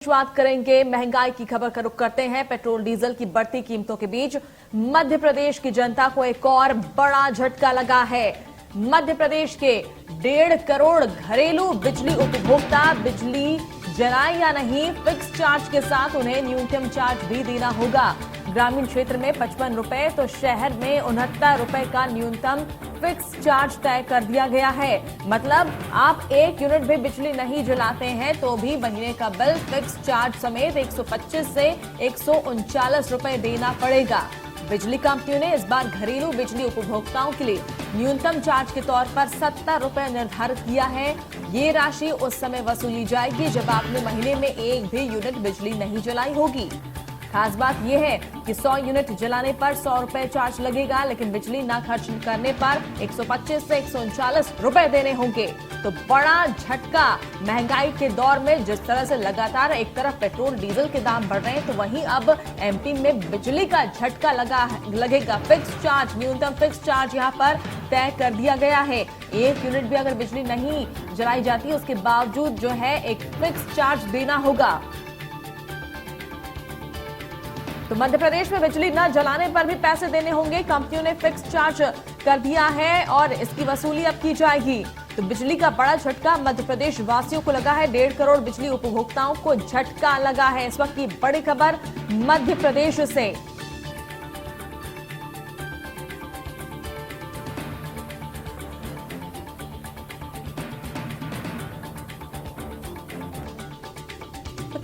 बात करेंगे महंगाई की खबर का रुख करते हैं। पेट्रोल डीजल की बढ़ती कीमतों के बीच मध्य प्रदेश की जनता को एक और बड़ा झटका लगा है। मध्य प्रदेश के 1.5 करोड़ घरेलू बिजली उपभोक्ता बिजली जलाए या नहीं, फिक्स चार्ज के साथ उन्हें न्यूनतम चार्ज भी देना होगा। ग्रामीण क्षेत्र में 55 रुपए तो शहर में 69 रुपए का न्यूनतम फिक्स चार्ज तय कर दिया गया है। मतलब आप 1 यूनिट भी बिजली नहीं जलाते हैं तो भी महीने का बिल फिक्स चार्ज समेत 125 से 139 रुपए देना पड़ेगा। बिजली कंपनियों ने इस बार घरेलू बिजली उपभोक्ताओं के लिए न्यूनतम चार्ज के तौर पर 70 रुपए निर्धारित किया है। ये राशि उस समय वसूली जाएगी जब आपने महीने में एक भी यूनिट बिजली नहीं जलाई होगी। खास बात यह है कि 100 यूनिट जलाने पर 100 रुपए चार्ज लगेगा, लेकिन बिजली ना खर्च करने पर 125 से 139 रुपए देने होंगे। तो बड़ा झटका महंगाई के दौर में। जिस तरह से लगातार एक तरफ पेट्रोल डीजल के दाम बढ़ रहे हैं तो वहीं अब एमपी में बिजली का झटका लगेगा। फिक्स चार्ज, न्यूनतम फिक्स चार्ज यहां पर तय कर दिया गया है। 1 यूनिट भी अगर बिजली नहीं जलाई जाती उसके बावजूद जो है एक फिक्स चार्ज देना होगा। तो मध्य प्रदेश में बिजली न जलाने पर भी पैसे देने होंगे। कंपनियों ने फिक्स चार्ज कर दिया है और इसकी वसूली अब की जाएगी। तो बिजली का बड़ा झटका मध्य प्रदेश वासियों को लगा है। 1.5 करोड़ बिजली उपभोक्ताओं को झटका लगा है। इस वक्त की बड़ी खबर मध्य प्रदेश से।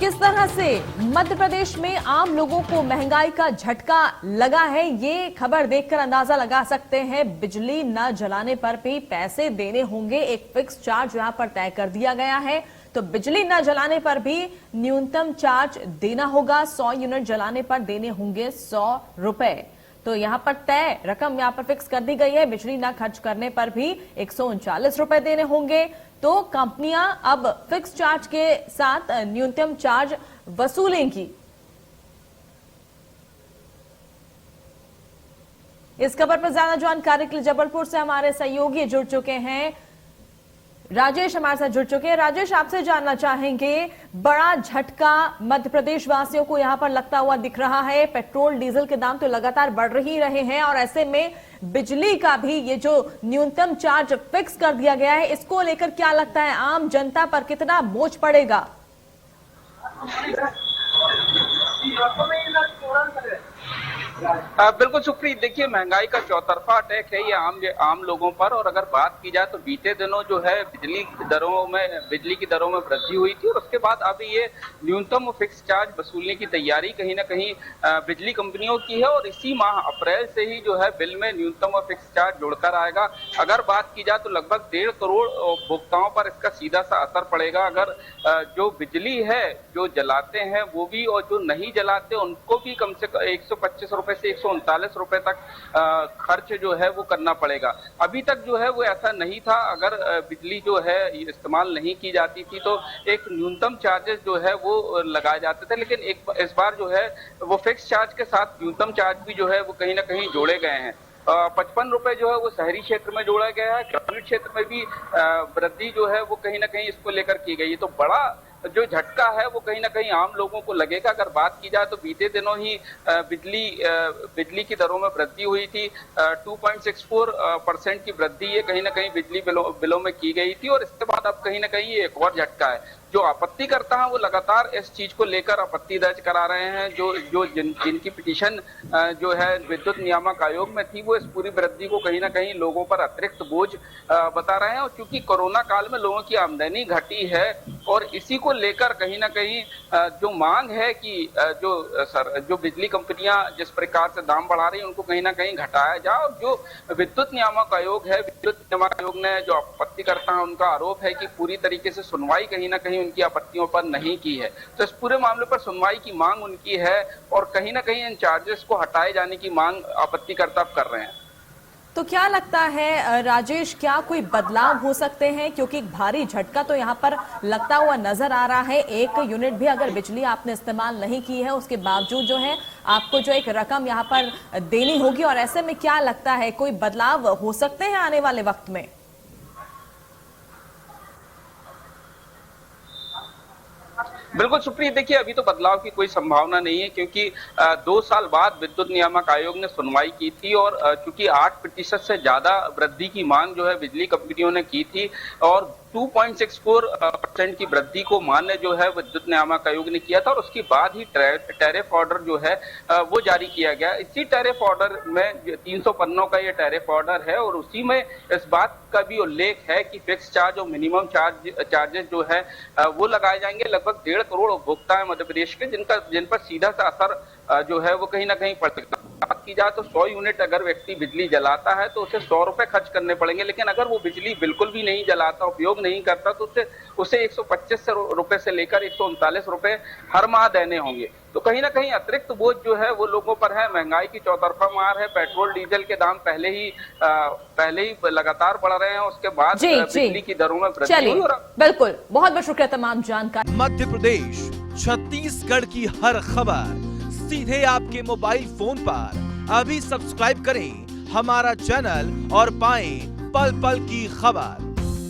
किस तरह से मध्य प्रदेश में आम लोगों को महंगाई का झटका लगा है, ये खबर देखकर अंदाजा लगा सकते हैं। बिजली न जलाने पर भी पैसे देने होंगे। एक फिक्स चार्ज यहां पर तय कर दिया गया है। तो बिजली न जलाने पर भी न्यूनतम चार्ज देना होगा। 100 यूनिट जलाने पर देने होंगे 100 रुपए। तो यहां पर तय रकम यहां पर फिक्स कर दी गई है। बिजली ना खर्च करने पर भी 139 रुपए देने होंगे। तो कंपनियां अब फिक्स चार्ज के साथ न्यूनतम चार्ज वसूलेंगी। इस खबर पर ज्यादा जानकारी के लिए जबलपुर से हमारे सहयोगी जुड़ चुके हैं। राजेश हमारे साथ जुड़ चुके हैं। राजेश, आपसे जानना चाहेंगे, बड़ा झटका मध्य प्रदेश वासियों को यहां पर लगता हुआ दिख रहा है। पेट्रोल डीजल के दाम तो लगातार बढ़ ही रहे हैं और ऐसे में बिजली का भी ये जो न्यूनतम चार्ज फिक्स कर दिया गया है, इसको लेकर क्या लगता है आम जनता पर कितना बोझ पड़ेगा? बिल्कुल सुप्रीत, देखिए महंगाई का चौतरफा अटैक है ये आम लोगों पर। और अगर बात की जाए तो बीते दिनों जो है बिजली की दरों में वृद्धि हुई थी और उसके बाद अभी ये न्यूनतम फिक्स चार्ज वसूलने की तैयारी कहीं ना कहीं बिजली कंपनियों की है और इसी माह अप्रैल से ही जो है बिल में न्यूनतम और फिक्स चार्ज जुड़कर आएगा। अगर बात की जाए तो लगभग 1.5 करोड़ उपभोक्ताओं पर इसका सीधा सा असर पड़ेगा। अगर जो बिजली है जो जलाते हैं वो भी और जो नहीं जलाते उनको भी कम से कम 125 रुपए से 139 रुपए तक खर्च जो है वो करना पड़ेगा। अभी तक जो है वो ऐसा नहीं था। अगर बिजली जो है इस्तेमाल नहीं की जाती थी तो एक न्यूनतम चार्जेस जो है वो लगाए जाते थे, लेकिन इस बार जो है वो फिक्स चार्ज के साथ न्यूनतम चार्ज भी जो है वो कहीं ना कहीं जोड़े गए हैं। 55 रुपए जो है वो शहरी क्षेत्र में जोड़ा गया है। ग्रामीण क्षेत्र में भी वृद्धि जो है वो कहीं ना कहीं इसको लेकर की गई है। तो बड़ा जो झटका है वो कहीं ना कहीं आम लोगों को लगेगा। अगर बात की जाए तो बीते दिनों ही बिजली की दरों में वृद्धि हुई थी। 2.64% की वृद्धि ये कहीं ना कहीं बिजली बिलों में की गई थी और इसके बाद अब कहीं ना कहीं ये एक और झटका है। जो आपत्ति करता है वो लगातार इस चीज को लेकर आपत्ति दर्ज करा रहे हैं। जिनकी पिटीशन जो है विद्युत नियामक आयोग में थी वो इस पूरी वृद्धि को कहीं ना कहीं लोगों पर अतिरिक्त बोझ बता रहे हैं। और क्योंकि कोरोना काल में लोगों की आमदनी घटी है और इसी को लेकर कहीं ना कहीं जो मांग है कि जो बिजली कंपनियां जिस प्रकार से दाम बढ़ा रही है उनको कहीं ना कहीं घटाया जाए। और जो विद्युत नियामक आयोग ने जो आपत्ति करता है उनका आरोप है कि पूरी तरीके से सुनवाई कहीं ना कहीं उनकी आपत्तियों पर नहीं की है। तो इस पूरे मामले पर सुनवाई की मांग उनकी है और कहीं ना कहीं इन चार्जेस को हटाए जाने की मांग आपत्तिकर्ता कर रहे हैं। तो क्या लगता है राजेश, क्या कोई बदलाव हो सकते हैं? क्योंकि एक भारी झटका तो यहाँ पर लगता हुआ नजर आ रहा है। 1 यूनिट भी अगर बिजली आपने इस्तेमाल नहीं की है उसके बावजूद जो है आपको जो एक रकम यहाँ पर देनी होगी और ऐसे में क्या लगता है कोई बदलाव हो सकते हैं आने वाले वक्त में? बिल्कुल सुप्रीत, देखिए अभी तो बदलाव की कोई संभावना नहीं है, क्योंकि 2 साल बाद विद्युत नियामक आयोग ने सुनवाई की थी और चूंकि 8% से ज्यादा वृद्धि की मांग जो है बिजली कंपनियों ने की थी और 2.64% की वृद्धि को मान्य जो है विद्युत नियामक आयोग ने किया था और उसके बाद ही टैरिफ ऑर्डर जो है वो जारी किया गया। इसी टैरिफ ऑर्डर में 300 पन्नों का ये टैरिफ ऑर्डर है और उसी में इस बात का भी उल्लेख है कि फिक्स चार्ज और मिनिमम चार्जेस जो है वो लगाए जाएंगे। लगभग 1.5 करोड़ उपभोक्ता है मध्य प्रदेश के जिन पर सीधा सा असर जो है वो कहीं ना कहीं पड़ सकता है। बात की जाए तो 100 यूनिट अगर व्यक्ति बिजली जलाता है तो उसे 100 रुपए खर्च करने पड़ेंगे, लेकिन अगर वो बिजली बिल्कुल भी नहीं जलाता, उपयोग नहीं करता, तो उसे 125 रुपए से लेकर 139 रुपए हर माह देने होंगे। तो कहीं ना कहीं अतिरिक्त बोझ जो है वो लोगों पर है। महंगाई की चौतरफा मार है। पेट्रोल डीजल के दाम पहले ही लगातार बढ़ रहे हैं, उसके बाद बिजली की दरों में वृद्धि हुई। बिल्कुल, बहुत बहुत शुक्रिया तमाम जानकारी। मध्य प्रदेश, छत्तीसगढ़ की हर खबर सीधे आपके मोबाइल फोन पर। अभी सब्सक्राइब करें हमारा चैनल और पाएं पल पल की खबर।